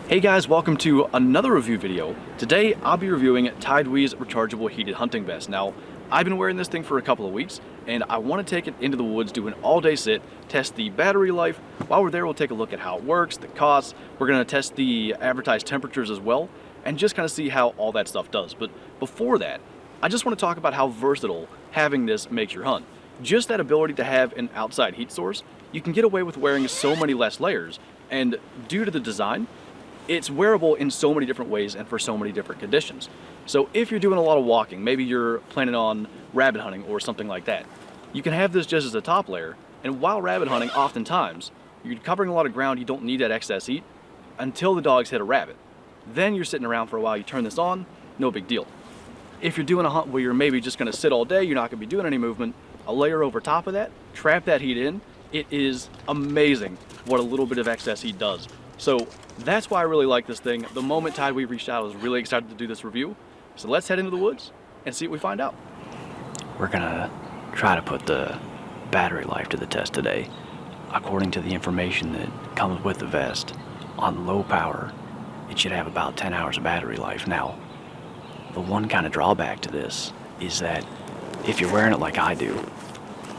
Hey guys, welcome to another review video. Today I'll be reviewing TideWe's rechargeable heated hunting vest. Now, I've been wearing this thing for a couple of weeks and I want to take it into the woods, do an all-day sit, test the battery life. While we're there, we'll take a look at how it works, the costs. We're going to test the advertised temperatures as well and just kind of see how all that stuff does. But before that, I just want to talk about how versatile having this makes your hunt. Just that ability to have an outside heat source, you can get away with wearing so many less layers, and due to the design, it's wearable in so many different ways and for so many different conditions. So if you're doing a lot of walking, maybe you're planning on rabbit hunting or something like that, you can have this just as a top layer, and while rabbit hunting, oftentimes, you're covering a lot of ground, you don't need that excess heat until the dogs hit a rabbit. Then you're sitting around for a while, you turn this on, no big deal. If you're doing a hunt where you're maybe just gonna sit all day, you're not gonna be doing any movement, a layer over top of that, trap that heat in, it is amazing what a little bit of excess heat does. So that's why I really like this thing. The moment TideWe reached out, I was really excited to do this review. So let's head into the woods and see what we find out. We're gonna try to put the battery life to the test today. According to the information that comes with the vest, on low power, it should have about 10 hours of battery life. Now, the one kind of drawback to this is that if you're wearing it like I do,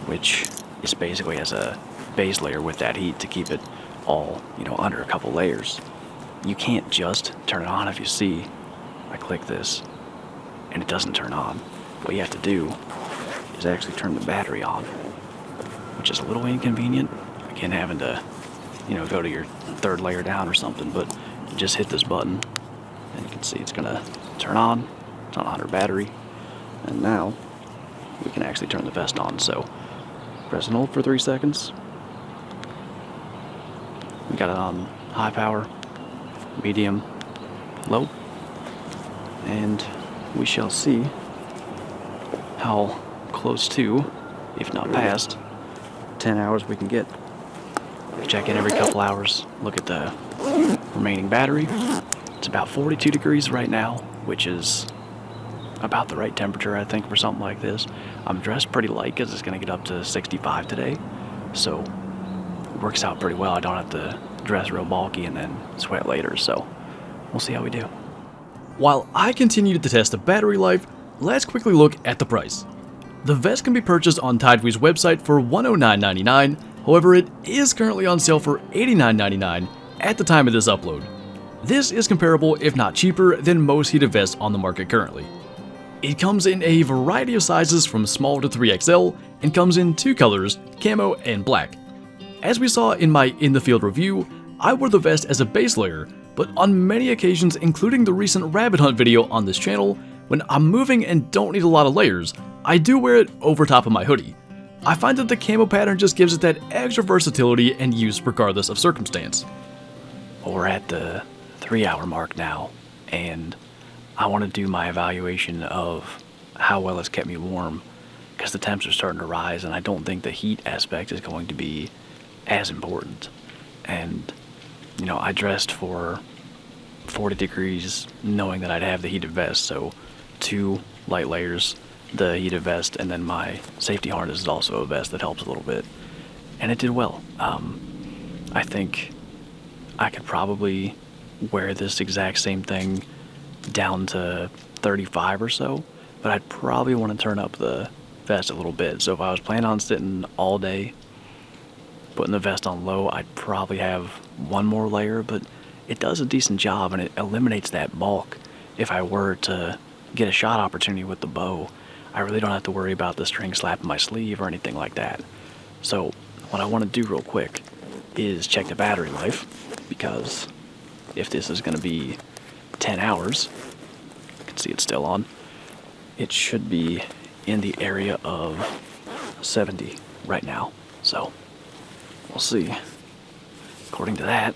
which is basically as a base layer with that heat to keep it all, under a couple layers, you can't just turn it on. If you see, I click this and it doesn't turn on. What you have to do is actually turn the battery on, which is a little inconvenient. Again, having to, go to your third layer down or something, but you just hit this button and you can see it's gonna turn on. It's on 100 battery, and now we can actually turn the vest on. So press and hold for 3 seconds. We got it on high power, medium, low, and we shall see how close to, if not past, 10 hours we can get. Check in every couple hours, look at the remaining battery. It's about 42 degrees right now, which is about the right temperature, I think, for something like this. I'm dressed pretty light because it's going to get up to 65 today, so it works out pretty well. I don't have to dress real bulky and then sweat later, so we'll see how we do. While I continue to test the battery life, let's quickly look at the price. The vest can be purchased on TideWe's website for $109.99, however it is currently on sale for $89.99 at the time of this upload. This is comparable, if not cheaper, than most heated vests on the market currently. It comes in a variety of sizes from small to 3XL and comes in 2 colors, camo and black. As we saw in my in the field review, I wore the vest as a base layer, but on many occasions, including the recent rabbit hunt video on this channel, when I'm moving and don't need a lot of layers, I do wear it over top of my hoodie. I find that the camo pattern just gives it that extra versatility and use regardless of circumstance. We're at the 3-hour mark now, and I want to do my evaluation of how well it's kept me warm, because the temps are starting to rise and I don't think the heat aspect is going to be as important. And I dressed for 40 degrees knowing that I'd have the heated vest, so 2 light layers, the heated vest, and then my safety harness is also a vest that helps a little bit, and it did well. I think I could probably wear this exact same thing down to 35 or so, but I'd probably want to turn up the vest a little bit. So if I was planning on sitting all day putting the vest on low, I'd probably have 1 more layer, but it does a decent job and it eliminates that bulk. If I were to get a shot opportunity with the bow, I really don't have to worry about the string slapping my sleeve or anything like that. So what I want to do real quick is check the battery life, because if this is going to be 10 hours, you can see it's still on, it should be in the area of 70 right now. So we'll see. According to that,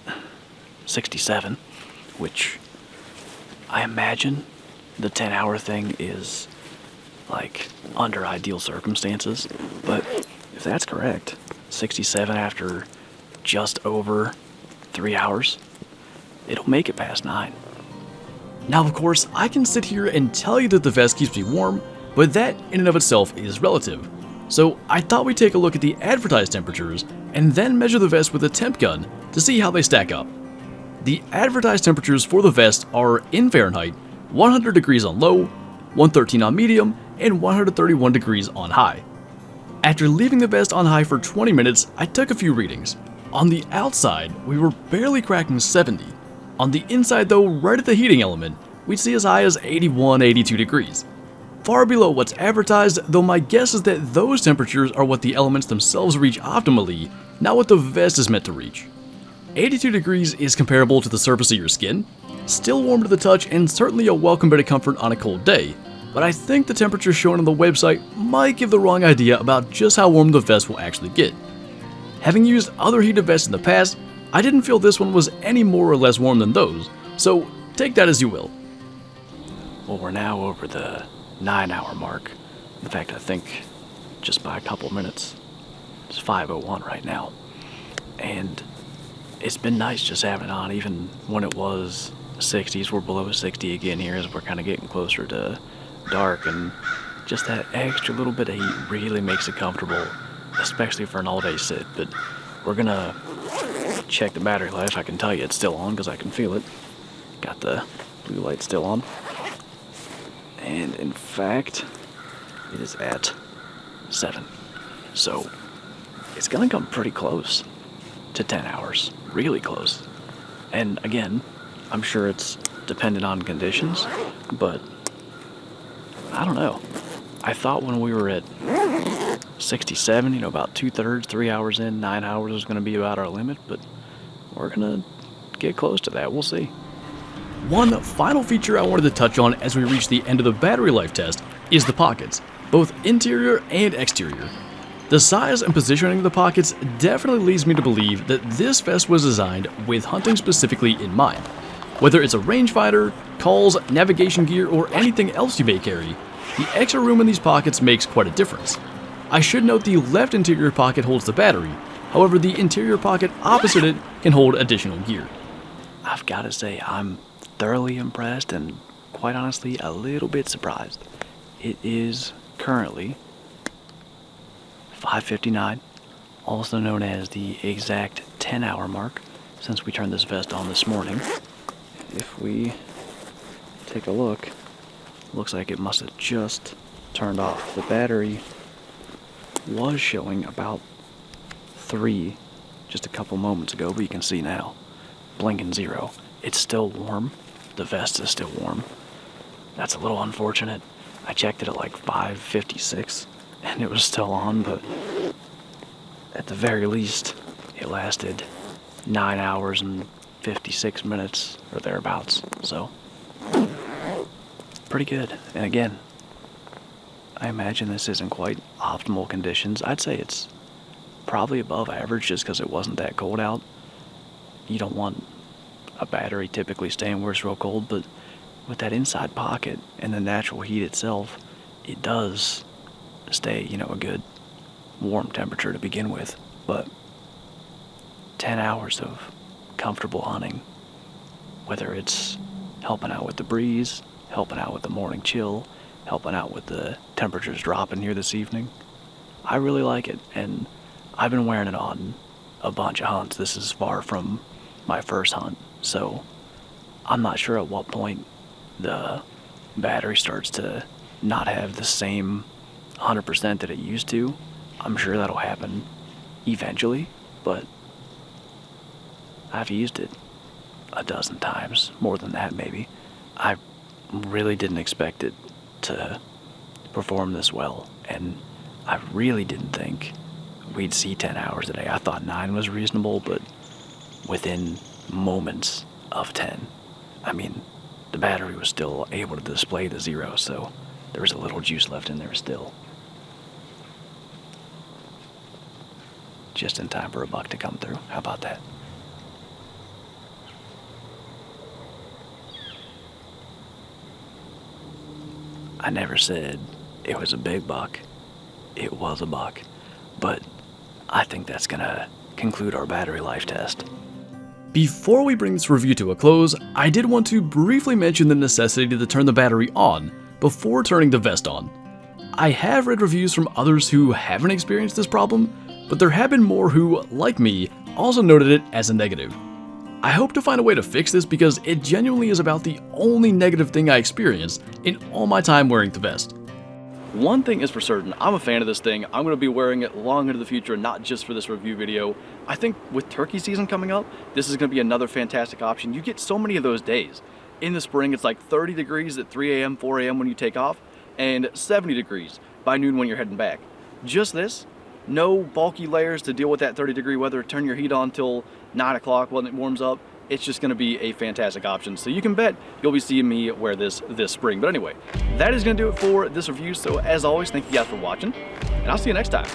67, which I imagine the 10-hour thing is like under ideal circumstances, but if that's correct, 67 after just over 3 hours, it'll make it past 9. Now, of course, I can sit here and tell you that the vest keeps me warm, but that in and of itself is relative. So I thought we'd take a look at the advertised temperatures and then measure the vest with a temp gun to see how they stack up. The advertised temperatures for the vest are in Fahrenheit, 100 degrees on low, 113 on medium, and 131 degrees on high. After leaving the vest on high for 20 minutes, I took a few readings. On the outside, we were barely cracking 70. On the inside though, right at the heating element, we'd see as high as 81, 82 degrees. Far below what's advertised, though my guess is that those temperatures are what the elements themselves reach optimally, not what the vest is meant to reach. 82 degrees is comparable to the surface of your skin, still warm to the touch and certainly a welcome bit of comfort on a cold day, but I think the temperature shown on the website might give the wrong idea about just how warm the vest will actually get. Having used other heated vests in the past, I didn't feel this one was any more or less warm than those, so take that as you will. Well, we're now over the 9-hour mark. In fact, I think just by a couple minutes. It's 5:01 right now. And it's been nice just having it on, even when it was 60s. We're below 60 again here as we're kind of getting closer to dark, and just that extra little bit of heat really makes it comfortable, especially for an all-day sit. But we're gonna check the battery life. I can tell you it's still on because I can feel it. Got the blue light still on. And in fact, it is at 7. So it's gonna come pretty close to 10 hours, really close. And again, I'm sure it's dependent on conditions, but I don't know. I thought when we were at 67, about 2/3, 3 hours in, 9 hours was gonna be about our limit, but we're gonna get close to that. We'll see. One final feature I wanted to touch on as we reach the end of the battery life test is the pockets, both interior and exterior. The size and positioning of the pockets definitely leads me to believe that this vest was designed with hunting specifically in mind. Whether it's a rangefinder, calls, navigation gear, or anything else you may carry, the extra room in these pockets makes quite a difference. I should note the left interior pocket holds the battery, however the interior pocket opposite it can hold additional gear. I've got to say, I'm thoroughly impressed and quite honestly a little bit surprised. It is currently 5:59, also known as the exact 10-hour mark since we turned this vest on this morning. If we take a look, looks like it must have just turned off. The battery was showing about 3 just a couple moments ago, but you can see now, blinking 0. It's still warm. The vest is still warm. That's a little unfortunate. I checked it at like 5:56 and it was still on, but at the very least, it lasted 9 hours and 56 minutes or thereabouts. So, pretty good. And again, I imagine this isn't quite optimal conditions. I'd say it's probably above average just because it wasn't that cold out. You don't want a battery typically staying where it's real cold, but with that inside pocket and the natural heat itself, it does stay, a good warm temperature to begin with. But 10 hours of comfortable hunting, whether it's helping out with the breeze, helping out with the morning chill, helping out with the temperatures dropping here this evening, I really like it, and I've been wearing it on a bunch of hunts. This is far from my first hunt, so I'm not sure at what point the battery starts to not have the same 100% that it used to. I'm sure that'll happen eventually, but I've used it a dozen times, more than that maybe. I really didn't expect it to perform this well, and I really didn't think we'd see 10 hours a day. I thought 9 was reasonable, but within moments of 10, the battery was still able to display the 0, so there was a little juice left in there still. Just in time for a buck to come through. How about that? I never said it was a big buck. It was a buck. But I think that's gonna conclude our battery life test. Before we bring this review to a close, I did want to briefly mention the necessity to turn the battery on before turning the vest on. I have read reviews from others who haven't experienced this problem, but there have been more who, like me, also noted it as a negative. I hope to find a way to fix this because it genuinely is about the only negative thing I experienced in all my time wearing the vest. One thing is for certain, I'm a fan of this thing. I'm going to be wearing it long into the future, not just for this review video. I think with turkey season coming up, this is going to be another fantastic option. You get so many of those days. In the spring, it's like 30 degrees at 3 a.m., 4 a.m. when you take off, and 70 degrees by noon when you're heading back. Just this, no bulky layers to deal with that 30-degree weather. Turn your heat on till 9 o'clock when it warms up. It's just going to be a fantastic option. So you can bet you'll be seeing me wear this spring. But anyway, that is going to do it for this review. So as always, thank you guys for watching, and I'll see you next time.